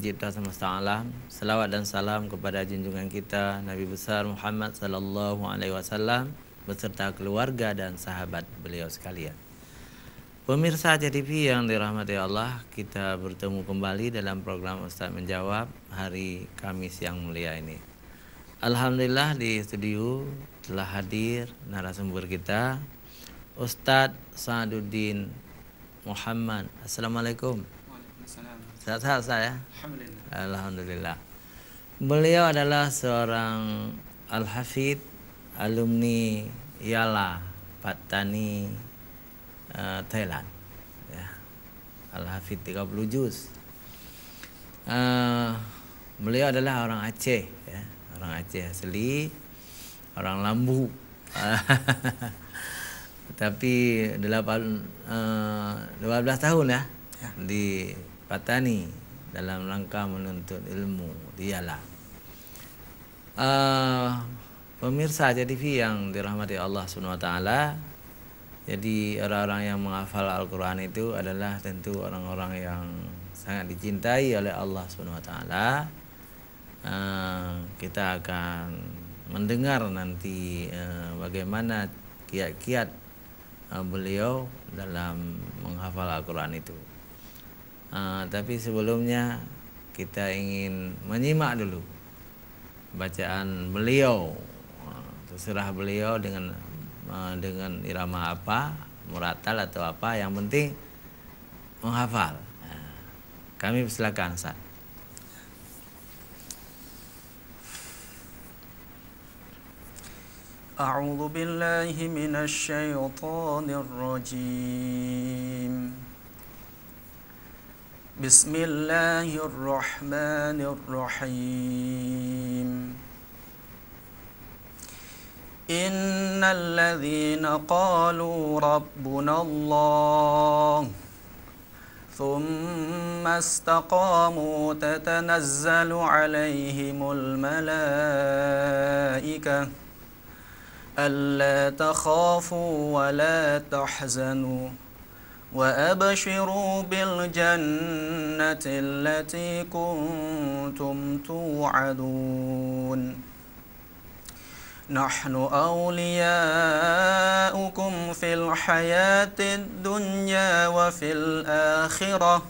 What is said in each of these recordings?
pencipta semesta alam. Salawat dan salam kepada junjungan kita Nabi besar Muhammad sallallahu alaihi wasallam beserta keluarga dan sahabat beliau sekalian. Pemirsa Aceh TV yang dirahmati Allah, kita bertemu kembali dalam program Ustaz Menjawab hari Kamis yang mulia ini. Alhamdulillah di studio telah hadir narasumber kita Ustaz Sa'aduddin Muhammad. Assalamualaikum. Waalaikumsalam. Sehat-sehat saya. Alhamdulillah. Alhamdulillah. Beliau adalah seorang al-hafidh, alumni Yala Patani Thailand. Ya. Al-hafidh 30 juz. Beliau adalah orang Aceh, ya. Orang Aceh asli, orang Lambu. Tapi 12 tahun ya di Patani dalam rangka menuntut ilmu di Yala. Pemirsa Aceh TV yang dirahmati Allah SWT, jadi orang-orang yang menghafal Al-Quran itu adalah tentu orang-orang yang sangat dicintai oleh Allah SWT. Kita akan mendengar nanti bagaimana kiat-kiat beliau dalam menghafal Al-Quran itu. Tapi sebelumnya kita ingin menyimak dulu bacaan beliau. Terserah beliau dengan irama apa, muratal atau apa, yang penting menghafal. Kami persilakan Ustaz. A'udzu billahi minasy syaithanir rajim. Bismillahirrahmanirrahim. Innal ladzina qalu rabbunallah thumma istaqamu tatanazzalu 'alaihimul malaikah alla takhafu wa la tahzanu wa abshiru bil jannati allati kuntum tu'adun. Nahnu awliya'ukum fil hayatid dunya wa fil akhirah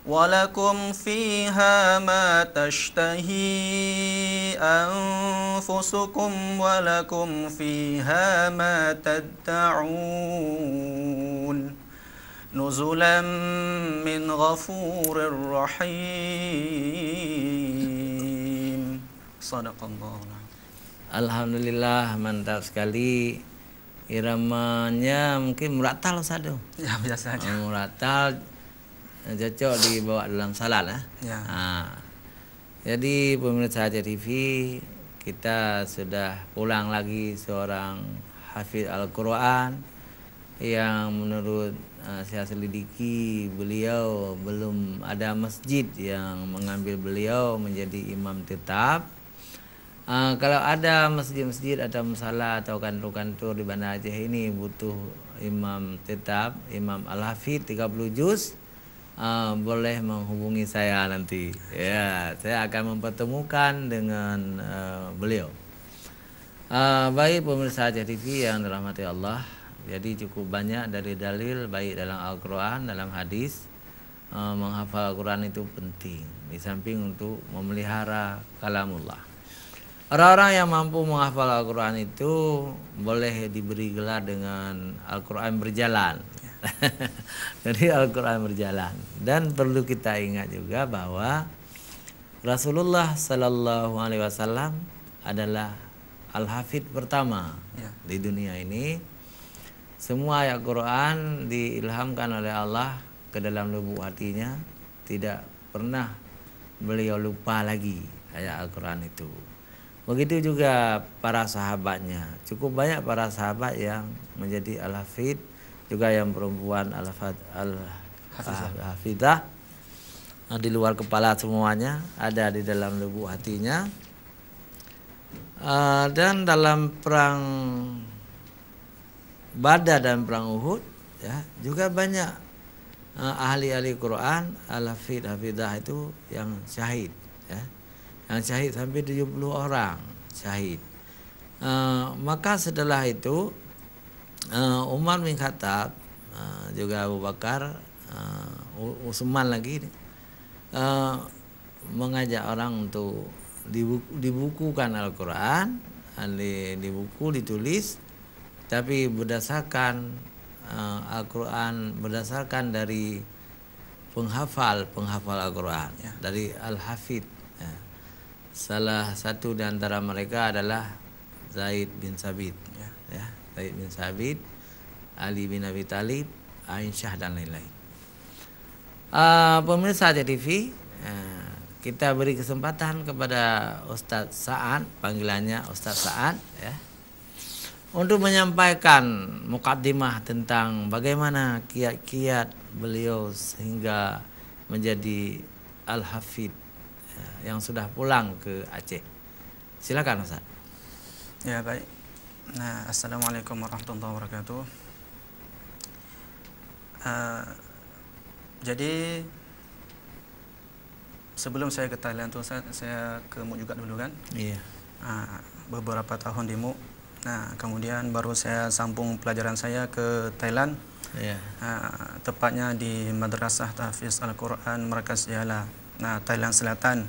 walakum fiha ma tashtahi anfusukum walakum fiha ma tad'un nuzulan min ghafurir rahim. Sadaqallahu. Alhamdulillah, mantap sekali. Iramanya mungkin muratal Ustaz. Ya, biasa aja. Muratal cocok dibawa dalam salat ya. Jadi pemirsa Aceh TV, kita sudah pulang lagi seorang hafidh Al-Quran yang menurut saya selidiki beliau belum ada masjid yang mengambil beliau menjadi imam tetap. Kalau ada masjid-masjid atau musalah atau kantor-kantor di Banda Aceh ini butuh imam tetap, imam al-hafidh 30 juz, boleh menghubungi saya nanti. Ya, saya akan mempertemukan dengan beliau. Baik pemirsa Aceh TV yang dirahmati Allah, jadi cukup banyak dari dalil baik dalam Al-Quran, dalam hadis. Menghafal Al-Quran itu penting, di samping untuk memelihara kalamullah. Orang-orang yang mampu menghafal Al-Quran itu boleh diberi gelar dengan Al-Quran berjalan. Jadi Al-Quran berjalan. Dan perlu kita ingat juga bahwa Rasulullah Sallallahu Alaihi Wasallam adalah Al-Hafidh pertama di dunia ini. Semua ayat Quran diilhamkan oleh Allah ke dalam lubuk hatinya. Tidak pernah beliau lupa lagi ayat Al-Quran itu. Begitu juga para sahabatnya. Cukup banyak para sahabat yang menjadi al-hafidh, juga yang perempuan al-hafidhah. Di luar kepala semuanya, ada di dalam lubuk hatinya. Dan dalam perang Badar dan perang Uhud, ya, juga banyak ahli-ahli Quran, al-hafidh hafidah itu yang syahid, ya. Yang syahid sampai 70 orang syahid. Maka setelah itu Umar bin Khattab, juga Abu Bakar, Utsman lagi mengajak orang untuk dibukukan Al-Quran, di buku ditulis, tapi berdasarkan Al-Quran berdasarkan dari penghafal Al-Quran, Ya. dari Al-Hafidh. Ya. Salah satu di antara mereka adalah Zaid bin Sabit, ya. Zaid bin Sabit, Ali bin Abi Thalib, Aisyah dan lain-lain. Pemirsa TV, kita beri kesempatan kepada Ustadz Sa'ad, panggilannya Ustadz Sa'ad, ya, untuk menyampaikan mukaddimah tentang bagaimana kiat-kiat beliau sehingga menjadi Al-Hafidh, ya, yang sudah pulang ke Aceh. Silakan Ustadz. Ya, baik. Nah, assalamualaikum warahmatullahi wabarakatuh. Jadi sebelum saya ke Thailand tuh saya ke MUK juga dulu kan. Iya. Beberapa tahun di MUK. Nah, kemudian baru saya sambung pelajaran saya ke Thailand. Iya. Tepatnya di Madrasah Tahfiz Al-Quran Markaz Yala. Nah, Thailand Selatan,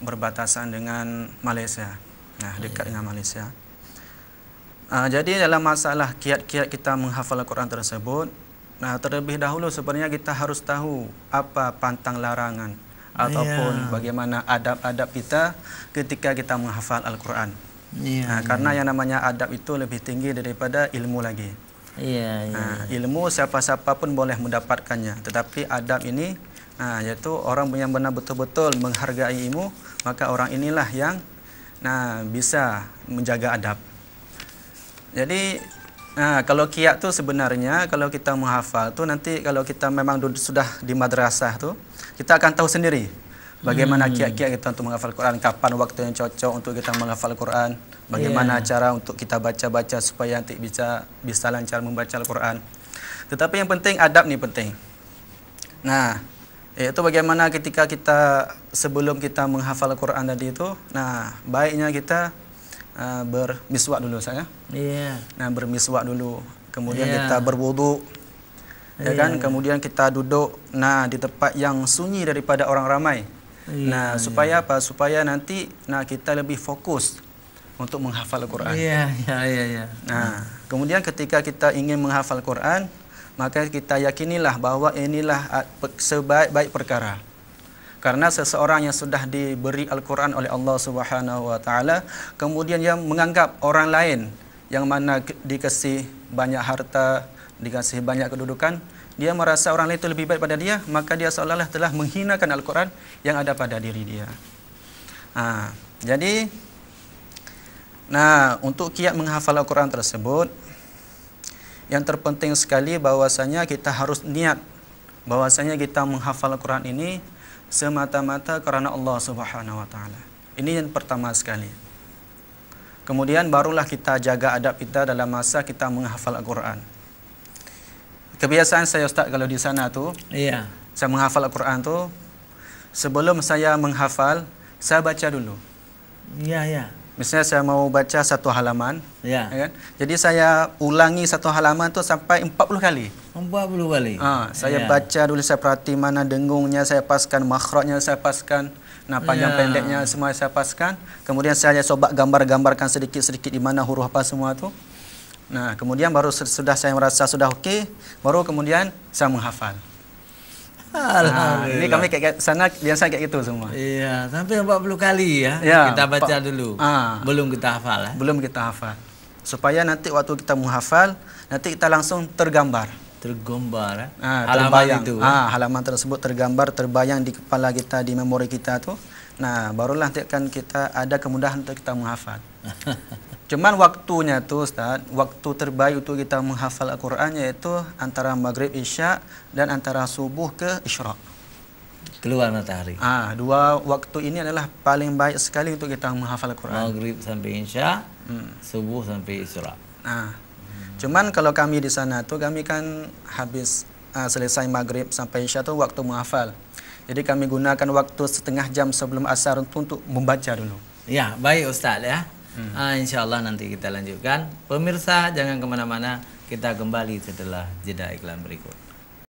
berbatasan dengan Malaysia. Nah, dekat dengan Malaysia. Jadi dalam masalah kiat-kiat kita menghafal Al-Quran tersebut, nah, terlebih dahulu sebenarnya kita harus tahu apa pantang larangan ataupun bagaimana adab-adab kita ketika kita menghafal Al-Quran. Karena yang namanya adab itu lebih tinggi daripada ilmu lagi. Ilmu siapa-siapa pun boleh mendapatkannya, tetapi adab ini, yaitu orang yang benar betul-betul menghargai ilmu, maka orang inilah yang bisa menjaga adab. Jadi kalau kiat tu sebenarnya kalau kita menghafal tu nanti kalau kita memang sudah di madrasah tu, kita akan tahu sendiri bagaimana kiat-kiat kita untuk menghafal Quran, kapan waktu yang cocok untuk kita menghafal Quran, bagaimana cara untuk kita baca-baca supaya nanti bisa lancar membaca Al-Quran. Tetapi yang penting adab ni penting. Nah, itu bagaimana ketika kita sebelum kita menghafal Quran tadi itu, nah baiknya kita bermiswak dulu saya. Nah, bermiswak dulu. Kemudian kita berwudu. Ya kan? Kemudian kita duduk di tempat yang sunyi daripada orang ramai. Supaya apa? Supaya nanti kita lebih fokus untuk menghafal Al-Quran. Nah, kemudian ketika kita ingin menghafal Quran, maka kita yakinilah bahwa inilah sebaik-baik perkara. Karena seseorang yang sudah diberi Al-Quran oleh Allah Subhanahu wa taala, kemudian yang menganggap orang lain yang mana dikasih banyak harta, dikasih banyak kedudukan, dia merasa orang lain itu lebih baik pada dia, maka dia seolah-olah telah menghinakan Al-Quran yang ada pada diri dia. Jadi untuk kiat menghafal Al-Quran tersebut, yang terpenting sekali bahwasanya kita harus niat bahwasanya kita menghafal Al-Quran ini semata-mata karena Allah Subhanahu wa taala. Ini yang pertama sekali. Kemudian barulah kita jaga adab kita dalam masa kita menghafal Al-Quran. Kebiasaan saya Ustaz kalau di sana tu, saya menghafal Al-Quran tu, sebelum saya menghafal, saya baca dulu. Misalnya saya mau baca satu halaman, kan? Jadi saya ulangi satu halaman tu sampai 40 kali. 40 kali. Saya baca dulu, saya perhati mana dengungnya, saya paskan, makhrajnya saya paskan, panjang pendeknya semua saya paskan. Kemudian saya coba gambarkan sedikit-sedikit di mana huruf apa semua tu. Nah, kemudian baru sudah saya merasa sudah okey, baru kemudian saya menghafal. Ini kami kayak sana biasa kayak gitu semua. Sampai 40 kali kita baca dulu. Belum kita hafal. Belum kita hafal. Supaya nanti waktu kita menghafal, nanti kita langsung tergambar. Halaman itu. Halaman tersebut tergambar, terbayang di kepala kita, di memori kita tu. Nah, barulah nanti akan kita ada kemudahan untuk kita menghafal. Cuman waktunya tu Ustaz, waktu terbaik untuk kita menghafal Al-Quran yaitu antara maghrib isya dan antara subuh ke isyraq. Keluar matahari. Dua waktu ini adalah paling baik sekali untuk kita menghafal Al-Quran. Maghrib sampai isya, subuh sampai isyraq. Cuman kalau kami di sana tu kami kan habis selesai maghrib sampai isya itu waktu menghafal. Jadi kami gunakan waktu setengah jam sebelum asar untuk membaca dulu. Ya, baik Ustaz ya. Insya Allah nanti kita lanjutkan. Pemirsa jangan kemana-mana, kita kembali setelah jeda iklan berikut.